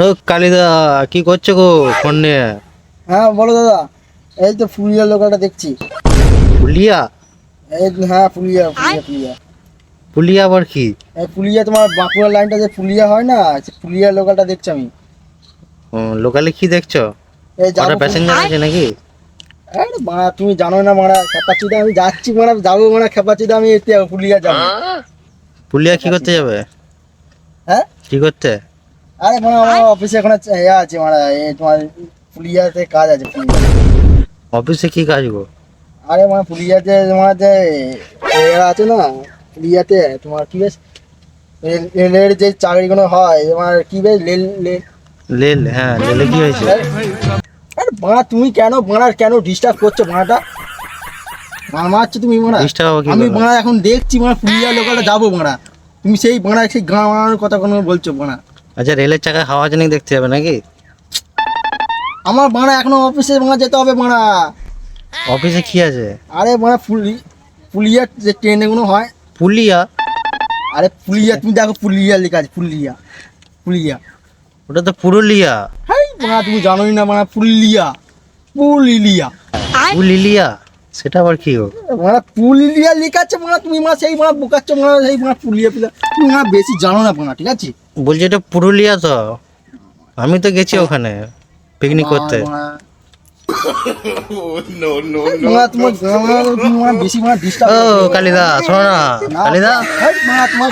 ও কালিদা, কি করছো গো ফোন নিয়ে? হ্যাঁ বলো দাদা। এই তো ফুলিয়া লোকালটা দেখছি। পুলিয়া? এই হ্যাঁ ফুলিয়া ফুলিয়া ফুলিয়া পুলিয়া আবার কি? এই ফুলিয়া তোমার বাঁকুড়া লাইনটা যে ফুলিয়া হয় না, সে ফুলিয়া লোকালটা দেখছি আমি। ও, লোকালে কি দেখছো? এই কটা যাবো প্যাসেঞ্জার আছে নাকি? আরে মারা তুমি জানো না মারা, খেপাচিদা আমি যাচ্ছি মারা, যাবো মারা খেপাচিদা আমি এতে ফুলিয়া যাবো। পুলিয়া কি করতে যাবে? হ্যাঁ কি করতে? আরে মারা আমার অফিসে এখানে আছে মারা, এই তোমার ফুলিয়াতে কাজ আছে ফুলিয়া। অফিসে কি কাজ গো? আরে মারা ফুলিয়াতে তোমার যে এরা আছে না, ফুলিয়াতে তোমার কি বেশ রেলের যে চাকরিগুলো হয় তোমার কি বেশ লেল? হ্যাঁ, লেলে কি হয়েছে? আরে বাড়া তুমি কেন ডিস্টার্ব করছো বাড়াটা? মারছো তুমি বাড়া। ডিস্টার্ব হবে কি আমি করবে? বাড়া এখন দেখছি বাড়া ফুলিয়া লোকালটা যাবো বাড়া, তুমি সেই বাড়া সেই গাঁ মারানোর কথা কোনো বলছো বাড়া? আচ্ছা, রেলের চাকায় হাওয়া জানি দেখতে যাবে নাকি? আমার বাড়া এখনো অফিসে বাড়া যেতে হবে বাড়া। অফিসে কি আছে? আরে বাড়া ফুলিয়ার যে ট্রেনগুলো হয়। পুলিয়া? আরে ফুলিয়া তুমি দেখো ফুলিয়া লেখা আছে, ফুলিয়া ফুলিয়া। ওটা তো পুরুলিয়া। হাই বাড়া তুমি জানোই না বাড়া, ফুলিয়া পুলিলিয়া। পুলিলিয়া? সেটা আবার কি গো? মানে পুলিলিয়া লেখাচ্ছে মানে তুমি মানে সেই মানে বোকাচ্ছ মানে সেই মানে পুলিয়া পিলা, তুমি মানে বেশি জানো না না, ঠিক আছে? বলছি এটা পুরুলিয়া তো, আমি তো গেছি ওখানে পিকনিক করতে। তোমার বেশি মানে ডিস্টার্ব। ও কালিদা, শোনো না কালিদা। তোমার